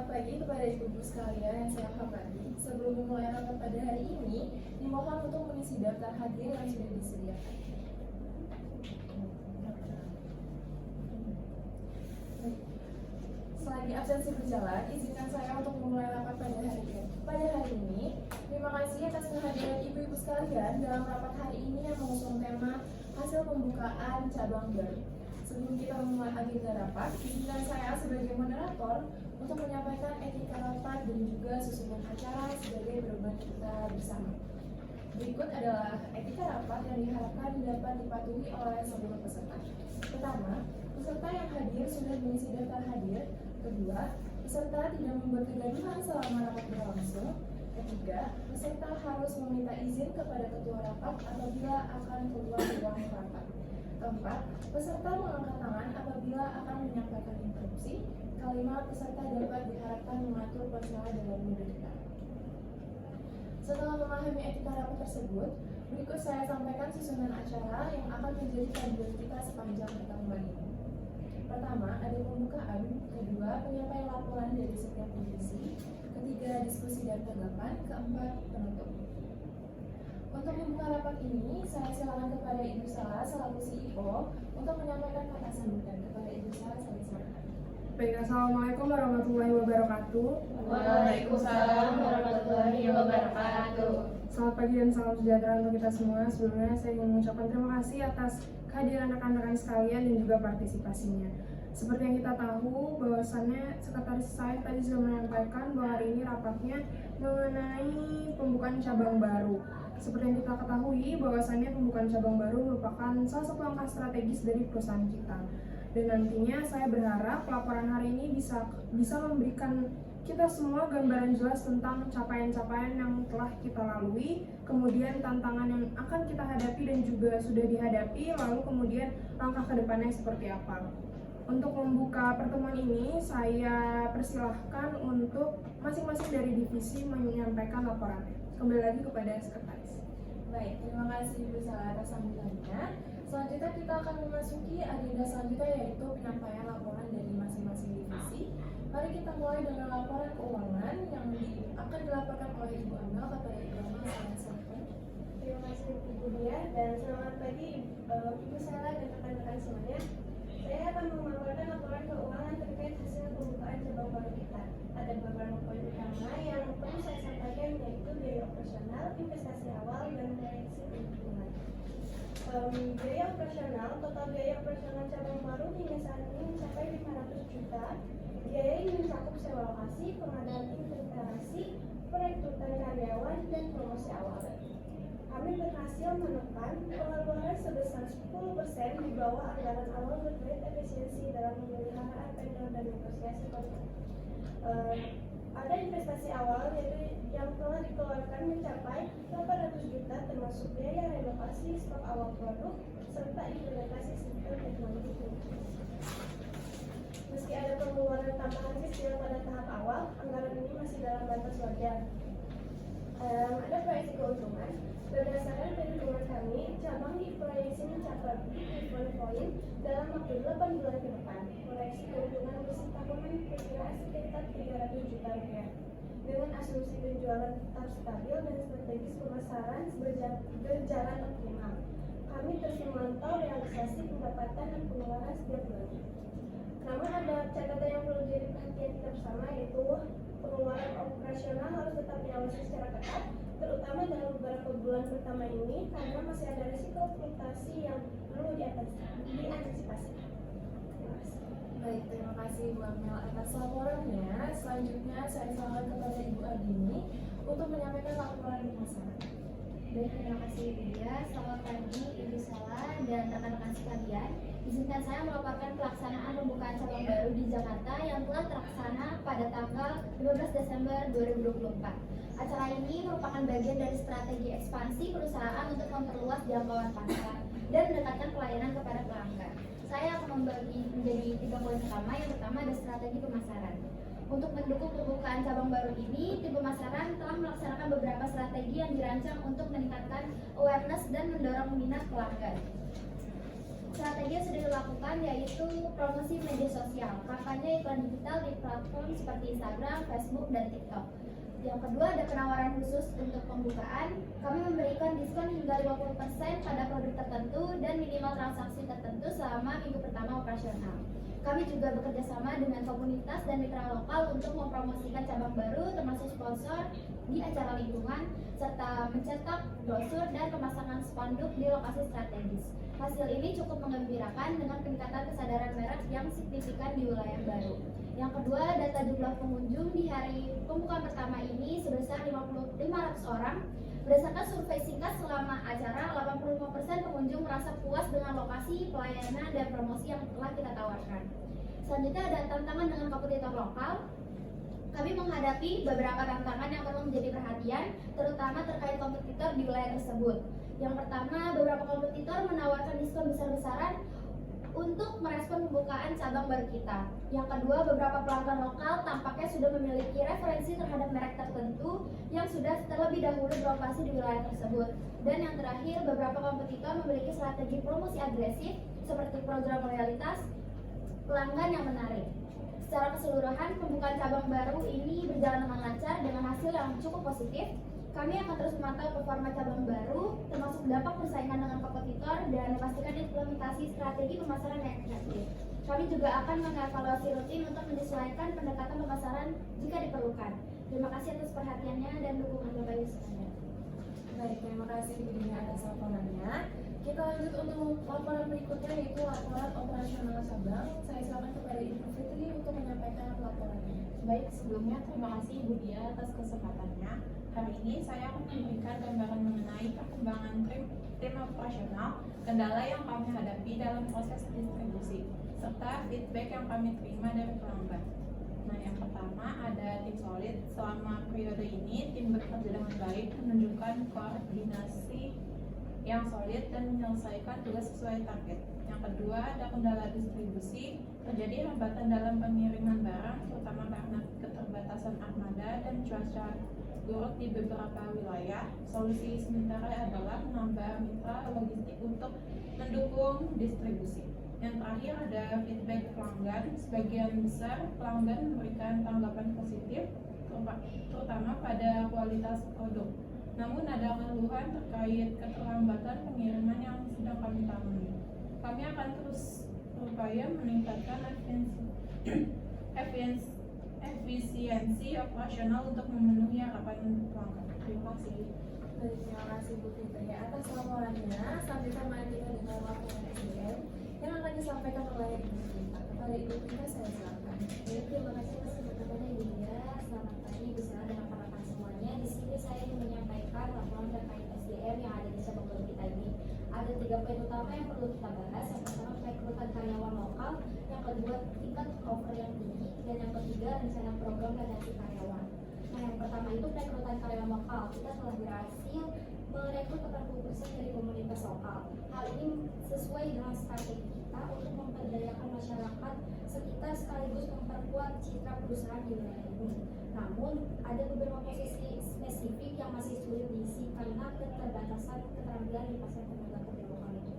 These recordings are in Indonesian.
pagi kepada ibu-ibu sekalian yang saya hormati. Sebelum memulai rapat pada hari ini, dimohon untuk mengisi daftar hadir yang sudah disediakan. Selagi absensi berjalan, izinkan saya untuk memulai rapat pada hari ini. Terima kasih atas kehadiran ibu-ibu sekalian dalam rapat hari ini yang mengusung tema hasil pembukaan cabang baru. Sebelum kita memulai agenda rapat, izinkan saya sebagai moderator untuk menyampaikan etika rapat dan juga susunan acara sebagai beban kita bersama. Berikut adalah etika rapat yang diharapkan dapat dipatuhi oleh seluruh peserta. Pertama, peserta yang hadir sudah mengisi daftar hadir. Kedua, peserta tidak membuat kegaduhan selama rapat berlangsung. Ketiga, peserta harus meminta izin kepada ketua rapat apabila akan keluar ruang rapat. Keempat, peserta mengangkat tangan apabila akan menyampaikan interupsi. Kelima, peserta dapat diharapkan mengatur persoalan dalam mode dekat. Setelah memahami etika rapat tersebut, berikut saya sampaikan susunan acara yang akan menjadi panduan kita sepanjang pertemuan ini. Pertama, ada pembukaan. Kedua, penyampaian laporan dari setiap divisi. Ketiga, diskusi dan tanggapan. Keempat, penutup. Untuk membuka rapat ini, saya silakan kepada Ibu Sala selaku CEO untuk menyampaikan kata sambutan. Kepada Ibu Sala, saya silakan. Baik, Assalamualaikum warahmatullahi wabarakatuh. Waalaikumsalam warahmatullahi wabarakatuh. Selamat pagi dan salam sejahtera untuk kita semua. Sebelumnya saya ingin mengucapkan terima kasih atas kehadiran rekan-rekan sekalian dan juga partisipasinya. Seperti yang kita tahu, bahwasannya sekretaris saya tadi sudah menyampaikan bahwa hari ini rapatnya mengenai pembukaan cabang baru. Seperti yang kita ketahui, bahwasannya pembukaan cabang baru merupakan salah satu langkah strategis dari perusahaan kita. Dan nantinya saya berharap laporan hari ini bisa memberikan kita semua gambaran jelas tentang capaian-capaian yang telah kita lalui, kemudian tantangan yang akan kita hadapi dan juga sudah dihadapi, lalu kemudian langkah ke depannya seperti apa. Untuk membuka pertemuan ini, saya persilahkan untuk masing-masing dari divisi menyampaikan laporannya. Kembali lagi kepada sekretaris. Baik, terima kasih Ibu Sala atas sambutannya. Selanjutnya kita akan memasuki agenda selanjutnya, yaitu penyampaian laporan dari masing-masing divisi. Mari kita mulai dengan laporan keuangan yang akan dilaporkan oleh Ibu Amel kepada Ibu Amel. Silakan. Terima kasih Ibu Dia dan selamat pagi Ibu Sarah dan rekan-rekan semuanya. Saya akan memaparkan laporan keuangan terkait hasil pembukaan cabang baru kita. Ada beberapa poin utama yang perlu saya sampaikan, yaitu biaya operasional, investasi awal, dan proyeksi keuntungan. Biaya operasional, total biaya operasional cabang baru hingga saat ini mencapai 500 juta. Biaya ini mencakup sewa lokasi, pengadaan inventarisasi, perekrutan karyawan, dan promosi awal. Kami berhasil menekan pengeluaran sebesar 10% di bawah anggaran awal berkait efisiensi dalam pemeliharaan vendor dan negosiasi kontrak. Ada investasi awal yaitu yang telah dikeluarkan mencapai 800 juta termasuk biaya renovasi stok awal produk serta implementasi sistem teknologi kritis. Meski ada pengeluaran tambahan kecil pada tahap awal, anggaran ini masih dalam batas wajar. Ada proyeksi keuntungan. Berdasarkan perhitungan kami, cabang diproyeksi mencapai break-even point dalam waktu 8 bulan ke depan. Proyeksi keuntungan bersih tahunan diperkirakan sekitar 300 juta rupiah. Dengan asumsi penjualan tetap stabil dan strategis pemasaran berjalan optimal. Kami terus memantau realisasi pendapatan dan pengeluaran setiap bulan. Namun ada catatan yang perlu jadi perhatian kita bersama, yaitu pengeluaran operasional harus tetap diawasi secara ketat, terutama dalam beberapa bulan pertama ini karena masih ada risiko fluktuasi yang perlu diantisipasi. Baik, terima kasih Ibu Amel atas laporannya. Selanjutnya saya silakan kepada Ibu Adini untuk menyampaikan laporan di masyarakat. Baik, terima kasih Ibu Dia. Selamat pagi Ibu Sala dan rekan-rekan sekalian. Izinkan saya melaporkan pelaksanaan pembukaan cabang baru di Jakarta yang telah terlaksana pada tanggal 15 Desember 2024. Acara ini merupakan bagian dari strategi ekspansi perusahaan untuk memperluas jangkauan pasar dan mendekatkan pelayanan kepada pelanggan. Saya akan membagi menjadi 3 poin utama. Yang pertama ada strategi pemasaran. Untuk mendukung pembukaan cabang baru ini, tim pemasaran telah melaksanakan beberapa strategi yang dirancang untuk meningkatkan awareness dan mendorong minat pelanggan. Strategi yang sudah dilakukan yaitu promosi media sosial, kampanye iklan digital di platform seperti Instagram, Facebook, dan TikTok. Yang kedua, ada penawaran khusus untuk pembukaan. Kami memberikan diskon hingga 50% pada produk tertentu dan minimal transaksi tertentu selama minggu pertama operasional. Kami juga bekerja sama dengan komunitas dan mitra lokal untuk mempromosikan cabang baru, termasuk sponsor di acara lingkungan, serta mencetak brosur dan pemasangan spanduk di lokasi strategis. Hasil ini cukup menggembirakan dengan peningkatan kesadaran merek yang signifikan di wilayah baru. Yang kedua, data jumlah pengunjung di hari pembukaan pertama ini sebesar 500 orang. Berdasarkan survei singkat selama acara, 85% pengunjung merasa puas dengan lokasi, pelayanan, dan promosi yang telah kita tawarkan. Selanjutnya ada tantangan dengan kompetitor lokal. Kami menghadapi beberapa tantangan yang perlu menjadi perhatian, terutama terkait kompetitor di wilayah tersebut. Yang pertama, beberapa kompetitor menawarkan diskon besar-besaran untuk merespon pembukaan cabang baru kita. Yang kedua, beberapa pelanggan lokal tampaknya sudah memiliki referensi terhadap merek tertentu yang sudah terlebih dahulu beroperasi di wilayah tersebut. Dan yang terakhir, beberapa kompetitor memiliki strategi promosi agresif seperti program loyalitas pelanggan yang menarik. Secara keseluruhan, pembukaan cabang baru ini berjalan dengan lancar dengan hasil yang cukup positif. Kami akan terus memantau performa cabang baru, termasuk dampak persaingan dengan kompetitor dan memastikan implementasi strategi pemasaran yang efektif. Kami juga akan mengevaluasi rutin untuk menyesuaikan pendekatan pemasaran jika diperlukan. Terima kasih atas perhatiannya dan dukungan Bapak Ibu sekalian. Baik, terima kasih Bu Dini atas laporannya. Kita lanjut untuk laporan berikutnya yaitu laporan operasional cabang. Saya silakan kepada Ibu Fitri untuk menyampaikan laporannya. Baik, sebelumnya terima kasih Ibu Dia atas kesempatannya. Hari ini saya akan memberikan gambaran mengenai perkembangan tim operasional, kendala yang kami hadapi dalam proses distribusi, serta feedback yang kami terima dari pelanggan. Nah, yang pertama ada tim solid. Selama periode ini, tim bekerja dengan baik, menunjukkan koordinasi yang solid dan menyelesaikan tugas sesuai target. Yang kedua, ada kendala distribusi. Terjadi hambatan dalam pengiriman barang, terutama karena keterbatasan armada dan cuaca buruk di beberapa wilayah. Solusi sementara adalah menambah mitra logistik untuk mendukung distribusi. Yang terakhir ada feedback pelanggan. Sebagian besar pelanggan memberikan tanggapan positif, terutama pada kualitas produk. Namun ada keluhan terkait keterlambatan pengiriman yang sedang kami tangani. Kami akan terus berupaya meningkatkan efisiensi operasional untuk memenuhi harapan pelanggan. Terima kasih. Baik, terima kasih Bu Fitri atas laporannya. Selanjutnya mari kita dengar laporan SDM yang akan disampaikan oleh Ibu Fitri. Kepada Ibu Fitri saya silakan. Baik, terima kasih atas kesempatannya Ibu Dia. Selamat pagi bersama dengan rekan-rekan semuanya. Di sini saya ingin menyampaikan laporan terkait SDM yang ada di cabang baru kita ini. Ada 3 poin utama yang perlu kita bahas. Yang pertama, perekrutan karyawan lokal. Yang kedua, tingkat turnover yang tinggi. Dan yang ketiga, rencana program retensi karyawan. Nah, yang pertama itu perekrutan karyawan lokal. Kita telah berhasil merekrut 80% dari komunitas lokal. Hal ini sesuai dengan strategi kita untuk memperdayakan masyarakat sekitar sekaligus memperkuat citra perusahaan di wilayah ini. Namun, ada beberapa posisi spesifik yang masih sulit diisi karena keterbatasan keterampilan di pasar tenaga kerja lokal itu.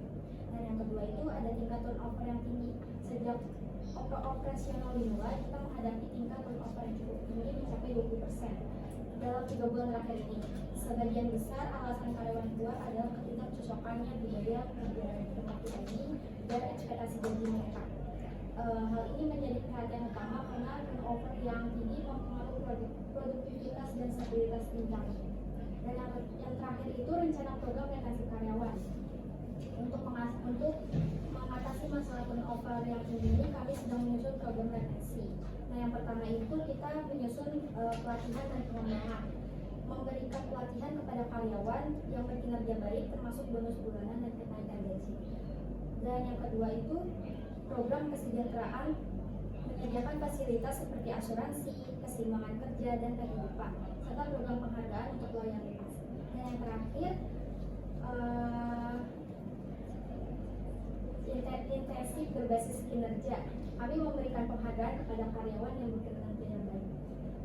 Dan yang kedua itu ada tingkat turnover yang tinggi. Sejak operasional dimulai, kita menghadapi tingkat turnover yang cukup tinggi mencapai 20% dalam 3 bulan terakhir ini. Sebagian besar alasan karyawan keluar adalah ketidakcocokannya budaya kerja tempat kita ini dan ekspektasi gaji mereka. Hal ini menjadi perhatian utama karena turnover yang tinggi mempengaruhi produktivitas dan stabilitas tim kami. Dan yang terakhir itu rencana program retensi karyawan. Untuk mengatasi masalah turnover yang tinggi ini, kami sedang menyusun program retensi. Nah, yang pertama itu kita menyusun pelatihan dan pengembangan, memberikan pelatihan kepada karyawan yang berkinerja baik, termasuk bonus bulanan dan kenaikan gaji. Dan yang kedua itu program kesejahteraan, menyediakan fasilitas seperti asuransi, keseimbangan kerja dan kehidupan, serta program penghargaan untuk loyalitas. Dan yang terakhir intensif berbasis kinerja. Kami memberikan penghargaan kepada karyawan yang berkinerja yang baik.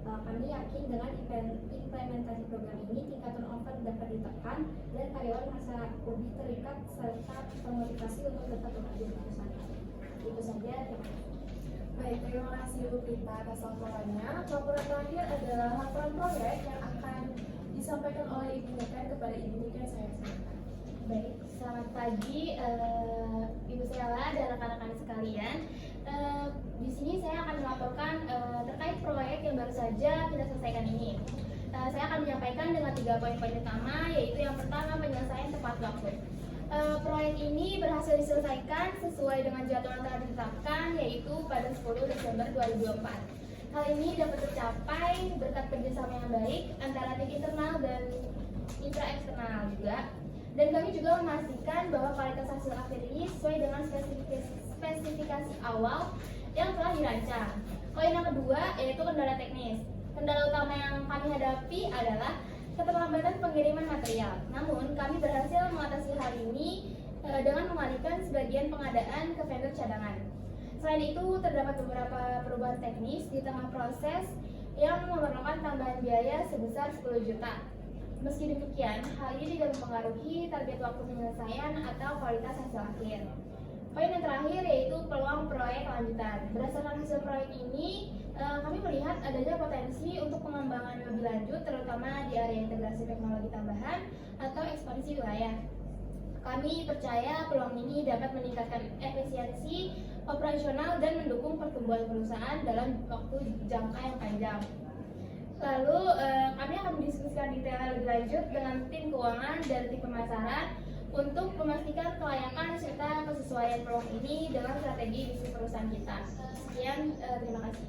Kami kami yakin dengan implementasi program ini tingkat turnover dapat ditekan dan karyawan merasa lebih terikat serta termotivasi untuk tetap bekerja di perusahaan kami. Itu saja, terima kasih. Baik, terima kasih Bu Prita atas laporannya. Laporan terakhir adalah laporan proyek yang akan disampaikan oleh Ibu Niken kepada Ibu Niken. Saya silakan. Baik, selamat pagi Ibu Sela dan rekan-rekan sekalian. Di sini saya akan melaporkan terkait proyek yang baru saja kita selesaikan ini. Saya akan menyampaikan dengan 3 poin-poin utama, yaitu yang pertama penyelesaian tepat waktu. Proyek ini berhasil diselesaikan sesuai dengan jadwal yang telah ditetapkan, yaitu pada 10 Desember 2024. Hal ini dapat tercapai berkat kerjasama yang baik antara tim internal dan intra eksternal juga. Dan kami juga memastikan bahwa kualitas hasil akhir ini sesuai dengan spesifikasi awal yang telah dirancang. Poin yang kedua yaitu kendala teknis. Kendala utama yang kami hadapi adalah keterlambatan pengiriman material. Namun kami berhasil mengatasi hal ini dengan mengalihkan sebagian pengadaan ke vendor cadangan. Selain itu terdapat beberapa perubahan teknis di tengah proses yang memerlukan tambahan biaya sebesar 10 juta. Meski demikian, hal ini tidak mempengaruhi target waktu penyelesaian atau kualitas hasil akhir. Poin yang terakhir yaitu peluang proyek lanjutan. Berdasarkan hasil proyek ini, kami melihat adanya potensi untuk pengembangan lebih lanjut, terutama di area integrasi teknologi tambahan atau ekspansi wilayah. Kami percaya peluang ini dapat meningkatkan efisiensi operasional dan mendukung pertumbuhan perusahaan dalam waktu jangka yang panjang. Lalu kami akan mendiskusikan detail lebih lanjut dengan tim keuangan dan tim pemasaran untuk memastikan kelayakan serta kesesuaian peluang ini dengan strategi bisnis perusahaan kita. Sekian, terima kasih.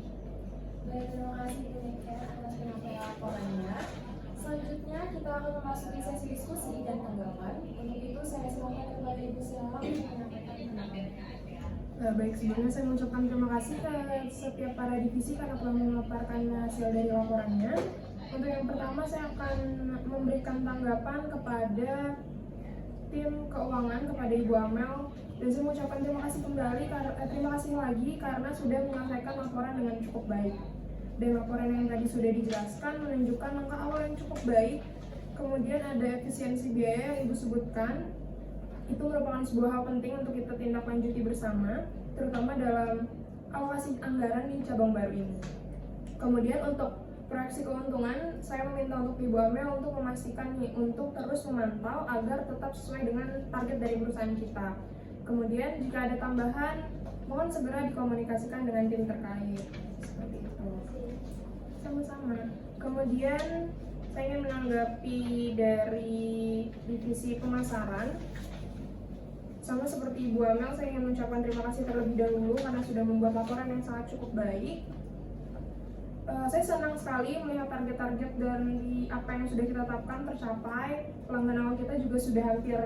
Baik, terima kasih Bu Niken atas penyampaian laporannya. Selanjutnya kita akan memasuki sesi diskusi dan tanggapan. Untuk itu saya silakan kepada Ibu Sela untuk menyampaikan pendapatnya. Baik, sebelumnya saya mengucapkan terima kasih ke setiap para divisi karena telah memaparkan hasil dari laporannya. Untuk yang pertama, saya akan memberikan tanggapan kepada tim keuangan, kepada Ibu Amel, dan saya mengucapkan terima kasih kembali, terima kasih lagi karena sudah menyelesaikan laporan dengan cukup baik. Dan laporan yang tadi sudah dijelaskan menunjukkan langkah awal yang cukup baik. Kemudian ada efisiensi biaya yang Ibu sebutkan. Itu merupakan sebuah hal penting untuk kita tindak lanjuti bersama, terutama dalam alokasi anggaran di cabang baru ini. Kemudian untuk proyeksi keuntungan, saya meminta untuk Ibu Amel untuk memastikan untuk terus memantau agar tetap sesuai dengan target dari perusahaan kita. Kemudian jika ada tambahan, mohon segera dikomunikasikan dengan tim terkait. Seperti itu. Sama-sama. Kemudian saya ingin menanggapi dari divisi pemasaran. Sama seperti Ibu Amel, saya ingin mengucapkan terima kasih terlebih dahulu karena sudah membuat laporan yang sangat cukup baik. Saya senang sekali melihat target-target dari apa yang sudah kita tetapkan tercapai. Pelanggan awal kita juga sudah hampir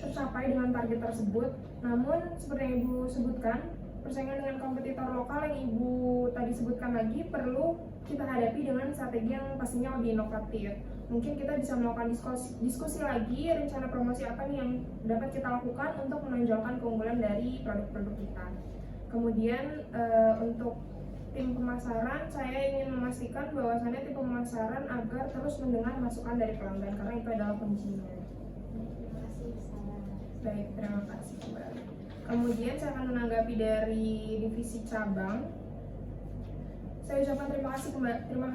tercapai dengan target tersebut. Namun, seperti yang Ibu sebutkan, persaingan dengan kompetitor lokal yang Ibu tadi sebutkan lagi perlu kita hadapi dengan strategi yang pastinya lebih inovatif. Mungkin kita bisa melakukan diskusi lagi rencana promosi apa nih yang dapat kita lakukan untuk menonjolkan keunggulan dari produk-produk kita. Kemudian untuk tim pemasaran, saya ingin memastikan bahwasannya tim pemasaran agar terus mendengar masukan dari pelanggan karena itu adalah kuncinya. Terima kasih, Sarah. Baik, terima kasih kembali. Kemudian saya akan menanggapi dari divisi cabang. Saya ucapkan terima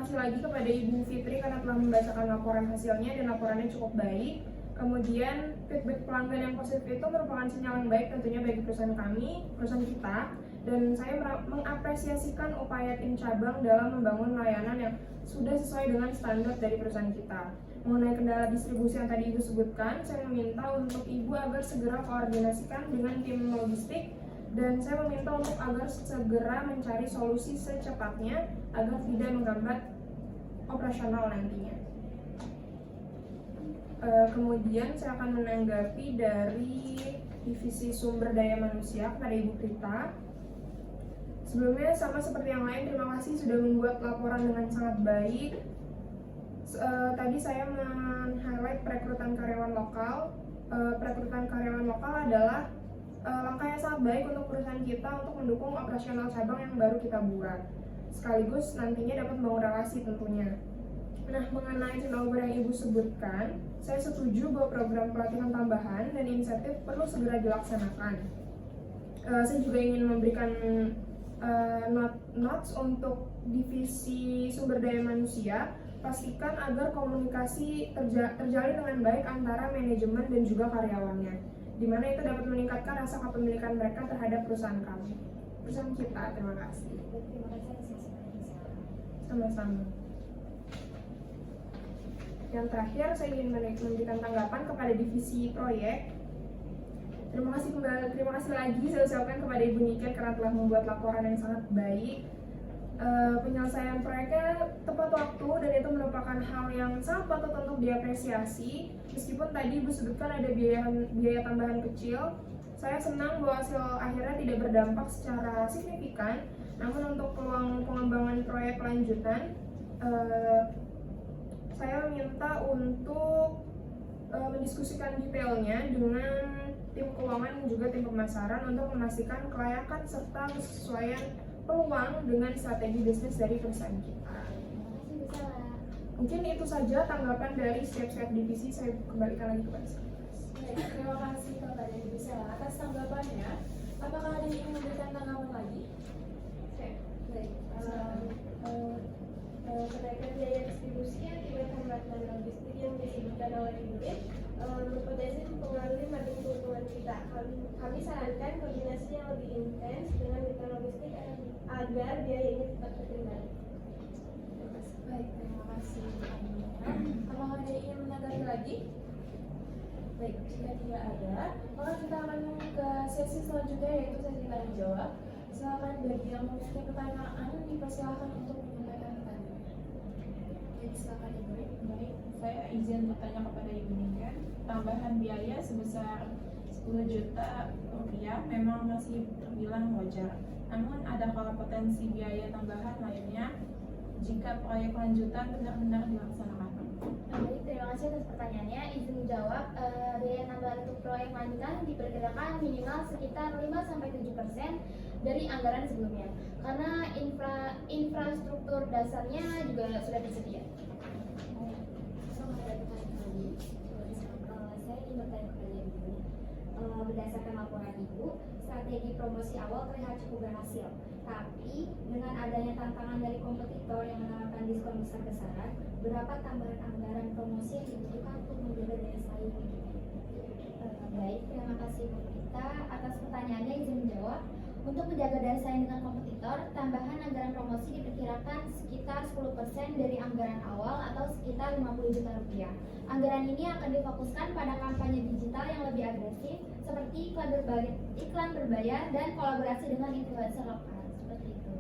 kasih lagi kepada Ibu Fitri karena telah membacakan laporan hasilnya dan laporannya cukup baik. Kemudian feedback pelanggan yang positif itu merupakan sinyal yang baik tentunya bagi perusahaan kami, perusahaan kita. Dan saya mengapresiasikan upaya tim cabang dalam membangun layanan yang sudah sesuai dengan standar dari perusahaan kita. Mengenai kendala distribusi yang tadi Ibu sebutkan, saya meminta untuk Ibu agar segera koordinasikan dengan tim logistik. Dan saya meminta untuk agar segera mencari solusi secepatnya agar tidak menghambat operasional nantinya. Kemudian saya akan menanggapi dari divisi sumber daya manusia kepada Ibu Prita. Sebelumnya sama seperti yang lain, terima kasih sudah membuat laporan dengan sangat baik. Tadi saya men-highlight perekrutan karyawan lokal. Perekrutan karyawan lokal adalah langkah yang sangat baik untuk perusahaan kita untuk mendukung operasional cabang yang baru kita buat. sekaligus nantinya dapat membangun relasi tentunya. Nah, mengenai turnover yang Ibu sebutkan, saya setuju bahwa program pelatihan tambahan dan insentif perlu segera dilaksanakan. Saya juga ingin memberikan notes untuk divisi sumber daya manusia. Pastikan agar komunikasi terjalin dengan baik antara manajemen dan juga karyawannya, di mana itu dapat meningkatkan rasa kepemilikan mereka terhadap perusahaan kita. Terima kasih. Terima kasih atas masukannya. Sama-sama. Yang terakhir, saya ingin memberikan tanggapan kepada divisi proyek. Terima kasih lagi saya ucapkan kepada Ibu Niken karena telah membuat laporan yang sangat baik. Penyelesaian proyeknya tepat waktu dan itu merupakan hal yang sangat patut untuk diapresiasi. Meskipun tadi Ibu sebutkan ada biaya tambahan kecil, saya senang bahwa hasil akhirnya tidak berdampak secara signifikan. Namun untuk peluang pengembangan proyek lanjutan, saya minta untuk mendiskusikan detailnya dengan tim keuangan dan juga tim pemasaran untuk memastikan kelayakan serta kesesuaian peluang dengan strategi bisnis dari perusahaan kita. Terima kasih, Bu Sela. Mungkin itu saja tanggapan dari setiap divisi. Saya kembalikan lagi kepada saya. Baik, terima kasih kepada Ibu Sela atas tanggapannya. Apakah ada yang ingin memberikan tanggapan lagi? Baik, kenaikan biaya distribusi akibat hambatan logistik yang disebutkan oleh Ibu Nin berpotensi mempengaruhi margin keuntungan kita. Kami sarankan koordinasi yang lebih intens dengan mitra logistik agar biaya ini tetap terkendali. Baik, terima kasih. Apakah ada yang ingin menanggapi lagi? Baik, jika tidak ada, maka kita akan ke sesi selanjutnya yaitu sesi tanya jawab. Silakan bagi yang memiliki pertanyaan dipersilakan untuk menyampaikan pertanyaan. Baik, silakan Ibu. Baik, saya izin bertanya kepada Ibu Niken. Tambahan biaya sebesar 10 juta rupiah memang masih terbilang wajar. Namun adakah potensi biaya tambahan lainnya jika proyek lanjutan benar-benar dilaksanakan? Baik, terima kasih atas pertanyaannya. Izin menjawab, biaya tambahan untuk proyek lanjutan diperkirakan minimal sekitar 5-7% dari anggaran sebelumnya, karena infrastruktur dasarnya juga sudah tersedia. Saya ingin bertanya kepada Ibu. Berdasarkan laporan Ibu, strategi promosi awal terlihat cukup berhasil. Tapi dengan adanya tantangan dari kompetitor yang menawarkan diskon besar-besaran, berapa tambahan anggaran promosi yang dibutuhkan untuk menjaga daya saing? Baik, terima kasih Bu Rita atas pertanyaannya. Izin menjawab. Untuk menjaga daya saing dengan kompetitor, tambahan anggaran promosi diperkirakan sekitar 10% dari anggaran awal atau sekitar 50 juta rupiah. Anggaran ini akan difokuskan pada kampanye digital yang lebih agresif seperti iklan berbayar dan kolaborasi dengan influencer lokal. Seperti itu.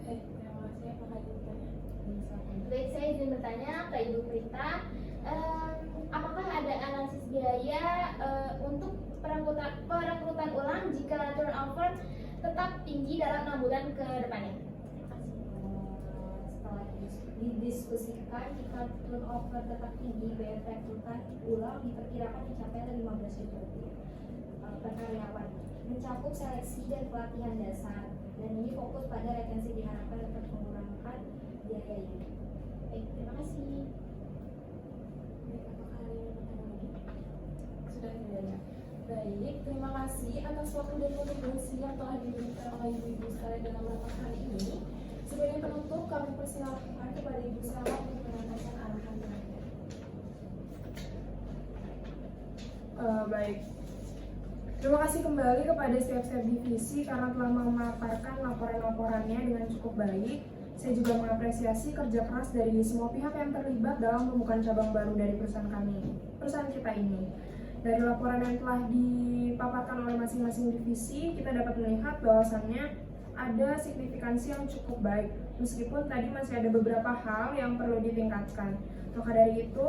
Baik, terima kasih. Apakah ada pertanyaan? Baik, saya izin bertanya ke Ibu Prita, apakah ada analisis biaya untuk perekrutan ulang jika turnover tetap tinggi dalam 6 bulan ke depannya? Setelah didiskusikan, jika turnover tetap tinggi, biaya perekrutan ulang diperkirakan mencapai 15 juta rupiah per karyawan, mencakup seleksi dan pelatihan dasar, dan ini fokus pada retensi diharapkan dapat mengurangkan biaya ini. Baik, terima kasih. Baik, apakah ada yang bertanya lagi? Sudah tidak ada. Baik, terima kasih atas waktu dan kontribusi yang telah diberikan oleh ibu-ibu sekalian dalam rapat hari ini. Sebagai penutup, kami persilakan kepada Ibu Sela untuk menyampaikan arahan terakhir. Baik. Terima kasih kembali kepada setiap divisi karena telah memaparkan laporan-laporannya dengan cukup baik. Saya juga mengapresiasi kerja keras dari semua pihak yang terlibat dalam pembukaan cabang baru dari perusahaan kita ini. Dari laporan yang telah dipaparkan oleh masing-masing divisi, kita dapat melihat bahwasannya ada signifikansi yang cukup baik, meskipun tadi masih ada beberapa hal yang perlu ditingkatkan. Maka dari itu,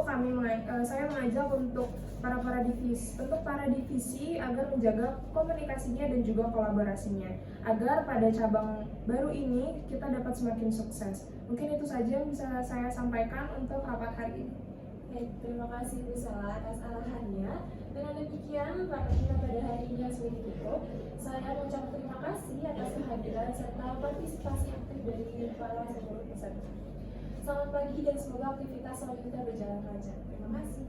saya mengajak untuk para divisi agar menjaga komunikasinya dan juga kolaborasinya, agar pada cabang baru ini kita dapat semakin sukses. Mungkin itu saja yang bisa saya sampaikan untuk rapat hari ini. Baik, terima kasih Bu Sela atas arahannya. Dengan demikian, rapat kita pada hari ini sudah ditutup. Saya mengucapkan terima kasih atas kehadiran serta partisipasi aktif dari para seluruh peserta. Selamat pagi dan semoga aktivitas selanjutnya berjalan lancar. Terima kasih.